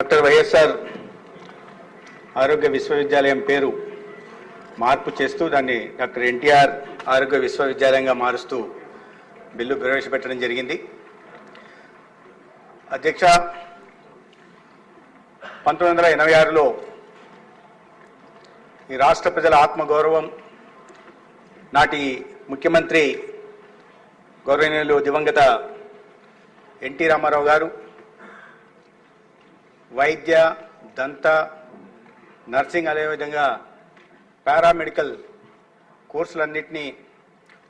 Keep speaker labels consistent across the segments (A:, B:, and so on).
A: Doctor YSR ఆరోగ్య విశ్వవిద్యాలయం పేరు మార్పు చేస్తూ దాన్ని డాక్టర్ ఎన్టీఆర్ ఆరోగ్య విశ్వవిద్యాలయంగా మారుస్తూ బిల్లు ప్రవేశపెట్టడం జరిగింది. అధ్యక్ష, 1986లో ఈ రాష్ట్ర ప్రజల ఆత్మగౌరవం నాటి ముఖ్యమంత్రి గౌరవనీయులు దివంగత ఎన్టీ రామారావు గారు వైద్య, దంత, నర్సింగ్ అదేవిధంగా పారామెడికల్ కోర్సులన్నింటినీ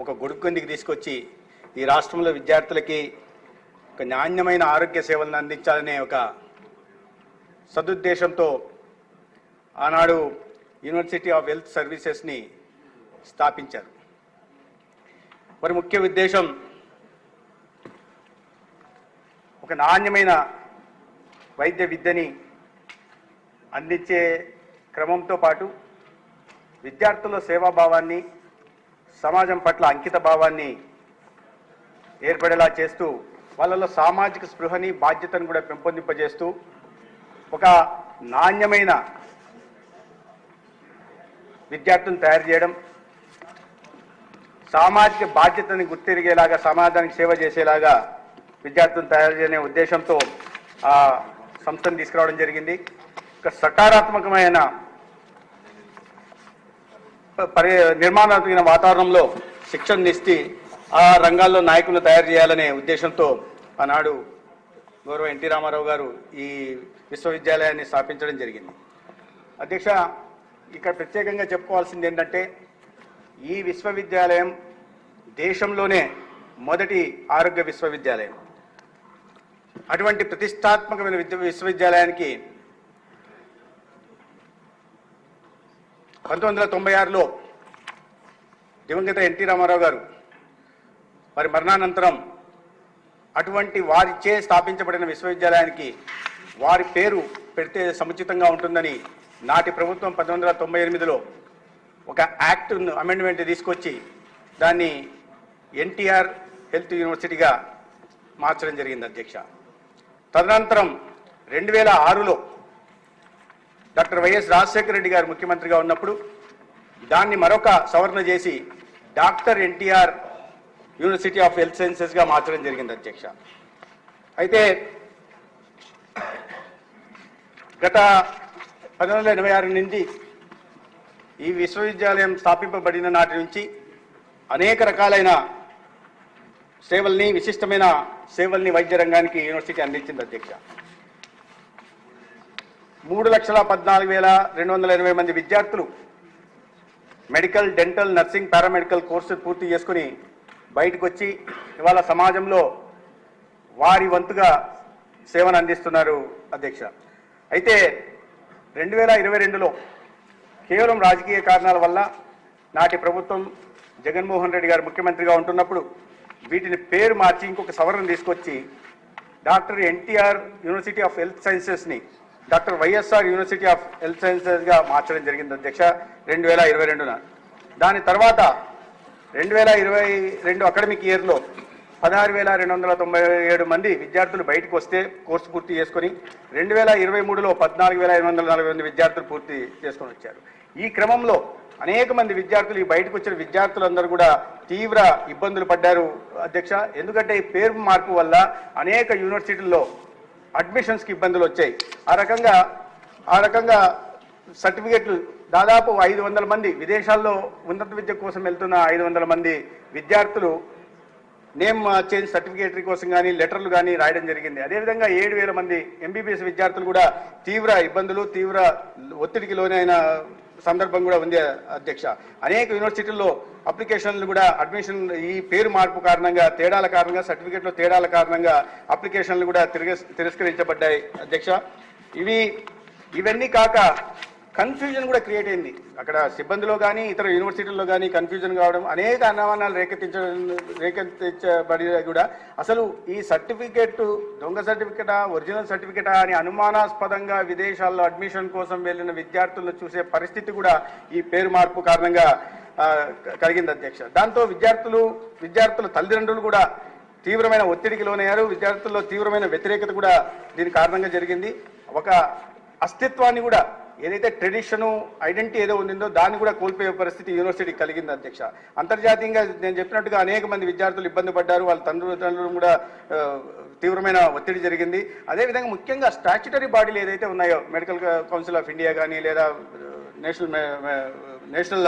A: ఒక గొడుగు కిందికి తీసుకొచ్చి ఈ రాష్ట్రంలో విద్యార్థులకి ఒక నాణ్యమైన ఆరోగ్య సేవలను అందించాలనే ఒక సదుద్దేశంతో ఆనాడు యూనివర్సిటీ ఆఫ్ హెల్త్ సర్వీసెస్ని స్థాపించారు. మరి ముఖ్య ఉద్దేశం ఒక నాణ్యమైన వైద్య విద్యని అందించే క్రమంతో పాటు విద్యార్థుల సేవాభావాన్ని, సమాజం పట్ల అంకిత భావాన్ని ఏర్పడేలా చేస్తూ వాళ్ళలో సామాజిక స్పృహని, బాధ్యతను కూడా పెంపొందింపజేస్తూ ఒక నాణ్యమైన విద్యార్థులను తయారు చేయడం, సామాజిక బాధ్యతని గుర్తిరిగేలాగా, సమాజానికి సేవ చేసేలాగా విద్యార్థులను తయారు చేసే ఉద్దేశంతో ఆ సంస్థను తీసుకురావడం జరిగింది. ఒక సకారాత్మకమైన నిర్మాణాత్మక వాతావరణంలో శిక్షణ ఇచ్చి ఆ రంగాల్లో నాయకులను తయారు చేయాలనే ఉద్దేశంతో ఆనాడు గౌరవ ఎన్టీ రామారావు గారు ఈ విశ్వవిద్యాలయాన్ని స్థాపించడం జరిగింది. అధ్యక్ష, ఇక్కడ ప్రత్యేకంగా చెప్పుకోవాల్సింది ఏంటంటే ఈ విశ్వవిద్యాలయం దేశంలోనే మొదటి ఆరోగ్య విశ్వవిద్యాలయం. అటువంటి ప్రతిష్టాత్మకమైన విశ్వవిద్యాలయానికి 1996లో దివంగత ఎన్టీ రామారావు గారు వారి మరణానంతరం అటువంటి వారిచే స్థాపించబడిన విశ్వవిద్యాలయానికి వారి పేరు పెడితే సముచితంగా ఉంటుందని నాటి ప్రభుత్వం 1998లో ఒక యాక్ట్ అమెండ్మెంట్ తీసుకొచ్చి దాన్ని ఎన్టీఆర్ హెల్త్ యూనివర్సిటీగా మార్చడం జరిగింది. అధ్యక్ష, తదనంతరం 2006లో డాక్టర్ వైఎస్ రాజశేఖర రెడ్డి గారు ముఖ్యమంత్రిగా ఉన్నప్పుడు దాన్ని మరొక సవరణ చేసి doctor NTR university of health సైన్సెస్గా మార్చడం జరిగింది. అధ్యక్ష, అయితే గత 1986 నుంచి ఈ విశ్వవిద్యాలయం స్థాపింపబడిన నాటి నుంచి అనేక రకాలైన సేవల్ని, విశిష్టమైన సేవల్ని వైద్య రంగానికి యూనివర్సిటీ అందించింది. అధ్యక్ష, 3,14,220 మంది విద్యార్థులు medical, dental, nursing, paramedical course పూర్తి చేసుకుని బయటకు వచ్చి ఇవాళ సమాజంలో వారి వంతుగా సేవను అందిస్తున్నారు. అధ్యక్ష, అయితే 2022లో కేవలం రాజకీయ కారణాల వల్ల నాటి ప్రభుత్వం జగన్మోహన్ రెడ్డి గారు ముఖ్యమంత్రిగా ఉంటున్నప్పుడు వీటిని పేరు మార్చి ఇంకొక సవరణ తీసుకొచ్చి doctor NTR university of health సైన్సెస్ని doctor YSR university of health సైన్సెస్గా మార్చడం జరిగింది. అధ్యక్ష, 2022న. దాని తర్వాత 2022 అకాడమిక్ ఇయర్లో 16,297 మంది విద్యార్థులు బయటకు వస్తే కోర్సు పూర్తి చేసుకొని 2023లో 14,840 మంది విద్యార్థులు పూర్తి చేసుకొని వచ్చారు. ఈ క్రమంలో అనేక మంది విద్యార్థులు, ఈ బయటకు వచ్చిన విద్యార్థులందరూ కూడా తీవ్ర ఇబ్బందులు పడ్డారు. అధ్యక్ష, ఎందుకంటే ఈ పేరు మార్పు వల్ల అనేక యూనివర్సిటీల్లో అడ్మిషన్స్కి ఇబ్బందులు వచ్చాయి. ఆ రకంగా సర్టిఫికెట్లు దాదాపు 500 మంది విదేశాల్లో ఉన్నత విద్య కోసం వెళ్తున్న 500 మంది విద్యార్థులు నేమ్ చేంజ్ సర్టిఫికేటరీ కోసం కానీ లెటర్లు కానీ రాయడం జరిగింది. అదేవిధంగా 7,000 మంది ఎంబీబీఎస్ విద్యార్థులు కూడా తీవ్ర ఇబ్బందులు, తీవ్ర ఒత్తిడికి లోనైన సందర్భం కూడా ఉంది. అధ్యక్ష, అనేక యూనివర్సిటీల్లో అప్లికేషన్లు కూడా అడ్మిషన్ ఈ పేరు మార్పు కారణంగా, తేడాల కారణంగా, సర్టిఫికేట్లో తేడాల కారణంగా అప్లికేషన్లు కూడా తిరస్కరించబడ్డాయి. అధ్యక్ష, ఇవన్నీ కాక కన్ఫ్యూజన్ కూడా క్రియేట్ అయింది. అక్కడ సిబ్బందిలో కానీ ఇతర యూనివర్సిటీల్లో కానీ కన్ఫ్యూజన్ కావడం, అనేక అనుమానాలు రేకెత్తించబడి కూడా అసలు ఈ సర్టిఫికేట్ దొంగ సర్టిఫికేటా, ఒరిజినల్ సర్టిఫికేటా అని అనుమానాస్పదంగా విదేశాల్లో అడ్మిషన్ కోసం వెళ్ళిన విద్యార్థులను చూసే పరిస్థితి కూడా ఈ పేరు మార్పు కారణంగా కలిగింది. అధ్యక్ష, దాంతో విద్యార్థుల తల్లిదండ్రులు కూడా తీవ్రమైన ఒత్తిడికి లోనయ్యారు. విద్యార్థుల్లో తీవ్రమైన వ్యతిరేకత కూడా దీని కారణంగా జరిగింది. ఒక అస్తిత్వాన్ని కూడా, ఏదైతే ట్రెడిషను ఐడెంటిటీ ఏదో ఉండిందో దాన్ని కూడా కోల్పోయే పరిస్థితి యూనివర్సిటీకి కలిగింది అధ్యక్ష. అంతర్జాతీయంగా నేను చెప్పినట్టుగా అనేక మంది విద్యార్థులు ఇబ్బంది పడ్డారు, వాళ్ళ తండ్రులు కూడా తీవ్రమైన ఒత్తిడి జరిగింది. అదేవిధంగా ముఖ్యంగా స్టాచ్యుటరీ బాడీలు ఏదైతే ఉన్నాయో, మెడికల్ కౌన్సిల్ ఆఫ్ ఇండియా కానీ, లేదా నేషనల్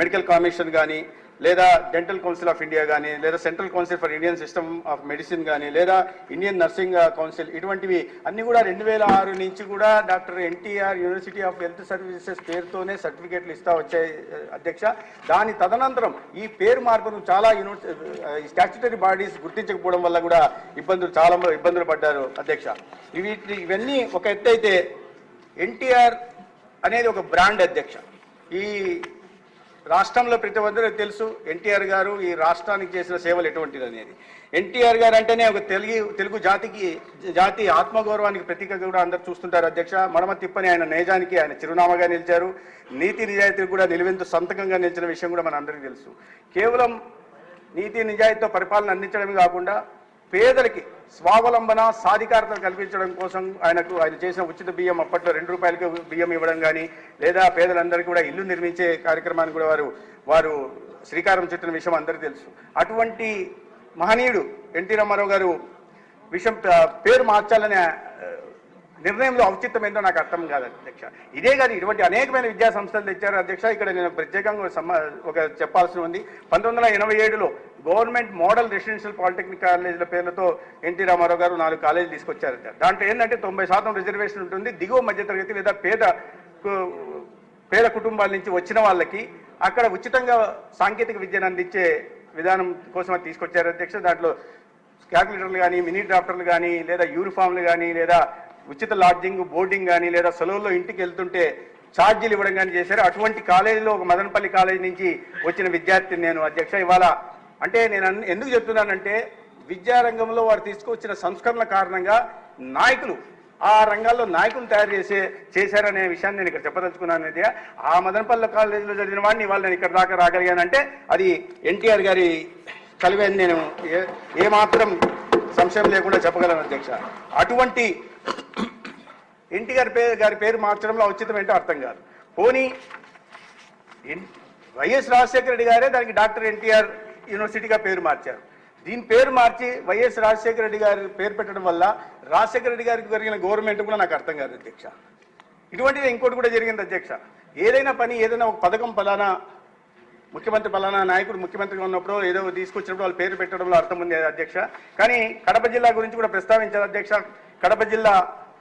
A: మెడికల్ కమిషన్ కానీ, లేదా డెంటల్ కౌన్సిల్ ఆఫ్ ఇండియా కానీ, లేదా central council for Indian system of medicine కానీ, లేదా ఇండియన్ నర్సింగ్ కౌన్సిల్, ఇటువంటివి అన్ని కూడా 2006 నుంచి కూడా doctor NTR university of health services పేరుతోనే సర్టిఫికేట్లు ఇస్తా వచ్చాయి అధ్యక్ష. దాని తదనంతరం ఈ పేరు మార్పును చాలా స్టాచ్యుటరీ బాడీస్ గుర్తించకపోవడం వల్ల కూడా చాలా ఇబ్బందులు పడ్డారు అధ్యక్ష. ఇవన్నీ ఒక ఎత్తు అయితే, ఎన్టీఆర్ అనేది ఒక బ్రాండ్ అధ్యక్ష. ఈ రాష్ట్రంలో ప్రతి ఒక్కరికి తెలుసు ఎన్టీఆర్ గారు ఈ రాష్ట్రానికి చేసిన సేవలు ఎటువంటిది అనేది. ఎన్టీఆర్ గారు అంటేనే ఒక తెలుగు జాతి ఆత్మగౌరవానికి ప్రతీకగా కూడా అందరు చూస్తుంటారు అధ్యక్ష. మడమ తిప్పని ఆయన నేజానికి ఆయన చిరునామాగా నిలిచారు. నీతి నిజాయితీకి కూడా నిలువెంతు సంతకంగా నిలిచిన విషయం కూడా మన అందరికీ తెలుసు. కేవలం నీతి నిజాయితీతో పరిపాలన అందించడమే కాకుండా పేదలకి స్వావలంబన సాధికారతను కల్పించడం కోసం ఆయన చేసిన ఉచిత బియ్యం, అప్పట్లో 2 రూపాయలకి బియ్యం ఇవ్వడం కానీ, లేదా పేదలందరికీ కూడా ఇల్లు నిర్మించే కార్యక్రమాన్ని కూడా వారు శ్రీకారం చుట్టిన విషయం అందరికీ తెలుసు. అటువంటి మహనీయుడు ఎన్టీ రామారావు గారు పేరు మార్చాలనే నిర్ణయంలో ఔచిత్యం ఏంటో నాకు అర్థం కాదు అధ్యక్ష. ఇదే కాదు, ఇటువంటి అనేకమైన విద్యా సంస్థలు తెచ్చారు అధ్యక్ష. ఇక్కడ నేను ప్రత్యేకంగా చెప్పాల్సి ఉంది. 1987లో గవర్నమెంట్ మోడల్ రెసిడెన్షియల్ పాలిటెక్నిక్ కాలేజీల పేర్లతో ఎన్టీ రామారావు గారు 4 కాలేజీలు తీసుకొచ్చారు. దాంట్లో ఏంటంటే 90% రిజర్వేషన్ ఉంటుంది. దిగువ మధ్యతరగతి లేదా పేద కుటుంబాల నుంచి వచ్చిన వాళ్ళకి అక్కడ ఉచితంగా సాంకేతిక విద్యను అందించే విధానం కోసం అది తీసుకొచ్చారు అధ్యక్ష. దాంట్లో క్యాల్కులేటర్లు కానీ, మినీ డ్రాఫ్టర్లు కానీ, లేదా యూనిఫామ్లు కానీ, లేదా ఉచిత లాడ్జింగ్, బోర్డింగ్ కానీ, లేదా సెలవుల్లో ఇంటికి వెళ్తుంటే ఛార్జీలు ఇవ్వడం కానీ చేశారు. అటువంటి కాలేజీలో ఒక మదనపల్లి కాలేజీ నుంచి వచ్చిన విద్యార్థిని నేను అధ్యక్ష. ఇవాళ అంటే నేను ఎందుకు చెప్తున్నానంటే, విద్యారంగంలో వారు తీసుకొచ్చిన సంస్కరణల కారణంగా నాయకులు ఆ రంగాల్లో నాయకులు తయారు చేశారనే విషయాన్ని నేను ఇక్కడ చెప్పదలుచుకున్నాను. అనేది ఆ మదనపల్లి కాలేజీలో చదివిన వాడిని ఇవాళ నేను ఇక్కడ దాకా రాగలిగానంటే అది ఎన్టీఆర్ గారి కలివే అని నేను ఏమాత్రం సంశయం లేకుండా చెప్పగలను అధ్యక్ష. అటువంటి ఎన్టీఆర్ గారి పేరు మార్చడంలో ఔచిత్యం ఏంటో అర్థం కాదు. పోనీ వైఎస్ రాజశేఖర రెడ్డి గారే దానికి డాక్టర్ ఎన్టీఆర్ యూనివర్సిటీగా పేరు మార్చారు. దీని పేరు మార్చి వైఎస్ రాజశేఖర రెడ్డి గారి పేరు పెట్టడం వల్ల రాజశేఖర రెడ్డి గారికి జరిగిన గవర్నమెంట్ కూడా నాకు అర్థం కాదు అధ్యక్ష. ఇటువంటిది ఇంకోటి కూడా జరిగింది అధ్యక్ష. ఏదైనా ఒక పథకం ఫలానా ముఖ్యమంత్రి ఫలానా నాయకుడు ముఖ్యమంత్రిగా ఉన్నప్పుడు ఏదో తీసుకొచ్చినప్పుడు వాళ్ళు పేరు పెట్టడంలో అర్థం ఉంది అధ్యక్ష. కానీ కడప జిల్లా గురించి కూడా ప్రస్తావించారు అధ్యక్ష. కడప జిల్లా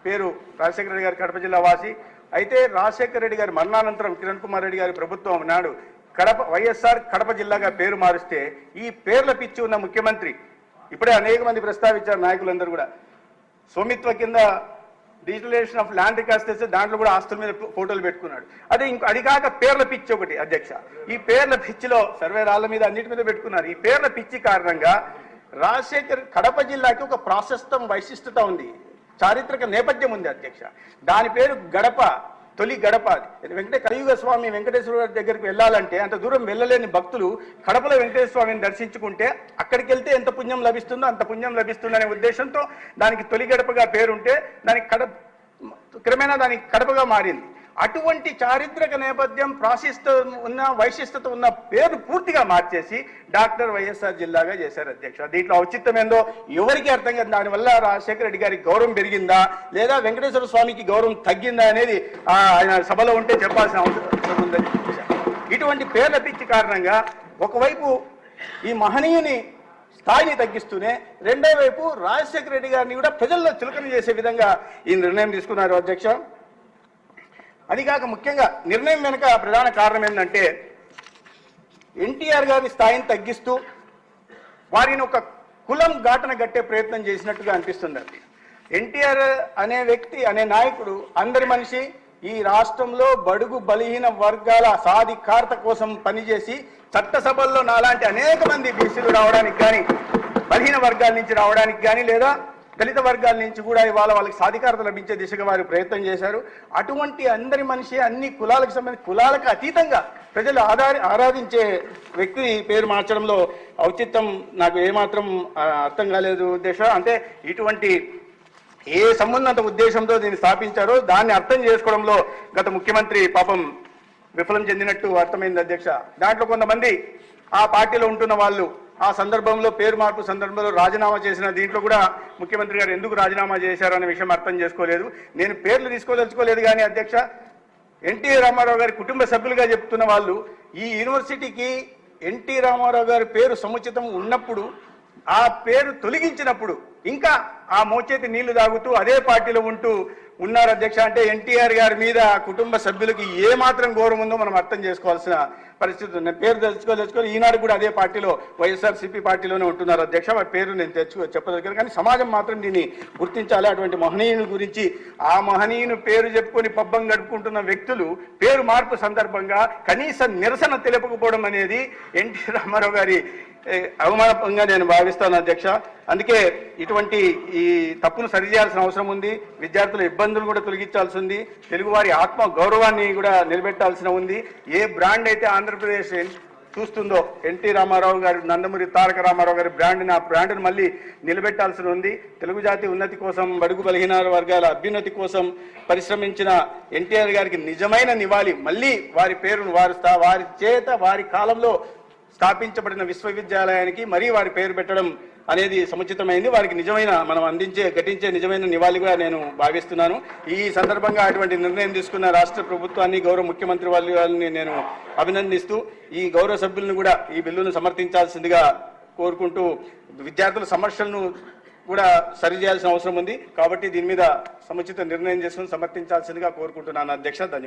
A: పేరు రాజశేఖర రెడ్డి గారు కడప జిల్లా వాసి. అయితే రాజశేఖర రెడ్డి గారి మరణానంతరం కిరణ్ కుమార్ రెడ్డి గారి ప్రభుత్వం నాడు వైఎస్ఆర్ కడప జిల్లాగా పేరు మారిస్తే ఈ పేర్ల పిచ్చి ఉన్న ముఖ్యమంత్రి, ఇప్పుడే అనేక మంది ప్రస్తావించారు నాయకులందరూ కూడా, స్వామిత్వ కింద డిజిటలైజేషన్ ఆఫ్ ల్యాండ్ రికార్డ్స్ తెస్తే దాంట్లో కూడా ఆస్తుల మీద ఫోటోలు పెట్టుకున్నాడు. అది కాక పేర్ల పిచ్చి ఒకటి అధ్యక్ష. ఈ పేర్ల పిచ్చిలో సర్వే రాళ్ల మీద అన్నిటి మీద పెట్టుకున్నారు. ఈ పేర్ల పిచ్చి కారణంగా కడప జిల్లాకి ఒక ప్రాశస్తం వైశిష్టత ఉంది, చారిత్రక నేపథ్యం ఉంది అధ్యక్ష. దాని పేరు గడప, తొలి గడప. కలియుగ స్వామి వెంకటేశ్వర దగ్గరికి వెళ్ళాలంటే అంత దూరం వెళ్ళలేని భక్తులు కడపలో వెంకటేశ్వర స్వామిని దర్శించుకుంటే అక్కడికి వెళ్తే ఎంత పుణ్యం లభిస్తుందో అంత పుణ్యం లభిస్తుందనే ఉద్దేశంతో దానికి తొలి గడపగా పేరుంటే క్రమేణా దానికి కడపగా మారింది. అటువంటి చారిత్రక నేపథ్యం వైశిష్టత ఉన్న పేరు పూర్తిగా మార్చేసి డాక్టర్ వైఎస్ఆర్ జిల్లాగా చేశారు అధ్యక్ష. దీంట్లో ఔచిత్యం ఏందో ఎవరికి అర్థం కాదు. దానివల్ల రాజశేఖర రెడ్డి గారికి గౌరవం పెరిగిందా లేదా వెంకటేశ్వర స్వామికి గౌరవం తగ్గిందా అనేది ఆయన సభలో ఉంటే చెప్పాల్సిన అవసరం ఉందని. ఇటువంటి పేర్ల పిచ్చి కారణంగా ఒకవైపు ఈ మహనీయుని స్థాయిని తగ్గిస్తూనే రెండో వైపు రాజశేఖర రెడ్డి గారిని కూడా ప్రజల్లో చులకన చేసే విధంగా ఈ నిర్ణయం తీసుకున్నారు అధ్యక్ష. అదికాక ముఖ్యంగా నిర్ణయం వెనుక ప్రధాన కారణం ఏంటంటే ఎన్టీఆర్ గారి స్థాయిని తగ్గిస్తూ వారిని ఒక కులం ఘాటన గట్టే ప్రయత్నం చేసినట్టుగా అనిపిస్తుంది. అది ఎన్టీఆర్ అనే వ్యక్తి, అనే నాయకుడు అందరి మనిషి, ఈ రాష్ట్రంలో బడుగు బలహీన వర్గాల సాధికారత కోసం పనిచేసి చట్టసభల్లో నాలాంటి అనేక మంది బీసీలు రావడానికి కానీ, బలహీన వర్గాల నుంచి రావడానికి కానీ, లేదా దళిత వర్గాల నుంచి కూడా ఇవాళ వాళ్ళకి సాధికారత లభించే దిశగా వారు ప్రయత్నం చేశారు. అటువంటి అందరి మనిషి, అన్ని కులాలకు సంబంధించి కులాలకు అతీతంగా ప్రజలు ఆరాధించే వ్యక్తి పేరు మార్చడంలో ఔచిత్యం నాకు ఏమాత్రం అర్థం కాలేదు ఉద్దేశం. అంటే ఇటువంటి ఏ సంబంధంత ఉద్దేశంతో దీన్ని స్థాపించారో దాన్ని అర్థం చేసుకోవడంలో గత ముఖ్యమంత్రి పాపం విఫలం చెందినట్టు అర్థమైంది అధ్యక్ష. దాంట్లో కొంతమంది ఆ పార్టీలో ఉంటున్న వాళ్ళు ఆ సందర్భంలో పేరు మార్పు సందర్భంలో రాజీనామా చేసిన దీంట్లో కూడా ముఖ్యమంత్రి గారు ఎందుకు రాజీనామా చేశారనే విషయం అర్థం చేసుకోలేదు. నేను పేర్లు తీసుకోదలుచుకోలేదు కానీ అధ్యక్ష, ఎన్టీ రామారావు గారి కుటుంబ సభ్యులుగా చెప్తున్న వాళ్ళు ఈ యూనివర్సిటీకి ఎన్టీ రామారావు గారి పేరు సముచితం ఉన్నప్పుడు ఆ పేరు తొలగించినప్పుడు ఇంకా ఆ మోచేతి నీళ్లు తాగుతూ అదే పార్టీలో ఉంటూ ఉన్నారు అధ్యక్ష. అంటే ఎన్టీఆర్ గారి మీద కుటుంబ సభ్యులకి ఏ మాత్రం గౌరవం ఉందో మనం అర్థం చేసుకోవాల్సిన పరిస్థితి ఉంది. పేరు తెలుసుకోవాలి ఈనాడు కూడా అదే పార్టీలో వైఎస్ఆర్సీపీ పార్టీలోనే ఉంటున్నారు అధ్యక్ష. వారి పేరు నేను చెప్పదలిగాను కానీ సమాజం మాత్రం దీన్ని గుర్తించాలి. అటువంటి మహనీయుని గురించి ఆ మహనీయుని పేరు చెప్పుకొని పబ్బం గడుపుకుంటున్న వ్యక్తులు పేరు మార్పు సందర్భంగా కనీస నిరసన తెలుపకపోవడం అనేది ఎన్టీ రామారావు గారి అవమానంగా నేను భావిస్తాను అధ్యక్ష. అందుకే ఇటువంటి ఈ తప్పును సరిచేయాల్సిన అవసరం ఉంది. విద్యార్థుల ఇబ్బందులు కూడా తొలగించాల్సి ఉంది. తెలుగువారి ఆత్మ గౌరవాన్ని కూడా నిలబెట్టాల్సిన ఉంది. ఏ బ్రాండ్ అయితే ఆంధ్రప్రదేశ్ చూస్తుందో ఎన్టీ రామారావు గారి నందమూరి తారక రామారావు గారి బ్రాండ్ని ఆ బ్రాండ్ని మళ్ళీ నిలబెట్టాల్సి ఉంది. తెలుగు జాతి ఉన్నతి కోసం బడుగు బలహీన వర్గాల అభ్యున్నతి కోసం పరిశ్రమించిన ఎన్టీఆర్ గారికి నిజమైన నివాళి మళ్ళీ వారి పేరును వారి చేత వారి కాలంలో స్థాపించబడిన విశ్వవిద్యాలయానికి మరీ వారి పేరు పెట్టడం అనేది సముచితమైంది. వారికి నిజమైన మనం ఘటించే నిజమైన నివాళిగా నేను భావిస్తున్నాను. ఈ సందర్భంగా అటువంటి నిర్ణయం తీసుకున్న రాష్ట్ర ప్రభుత్వాన్ని గౌరవ ముఖ్యమంత్రి వాళ్ళని నేను అభినందిస్తూ ఈ గౌరవ సభ్యులను కూడా ఈ బిల్లును సమర్థించాల్సిందిగా కోరుకుంటూ విద్యార్థుల సమస్యలను కూడా సరిచేయాల్సిన అవసరం ఉంది కాబట్టి దీని మీద సముచిత నిర్ణయం చేసుకుని సమర్థించాల్సిందిగా కోరుకుంటున్నాను అధ్యక్ష. ధన్యవాదాలు.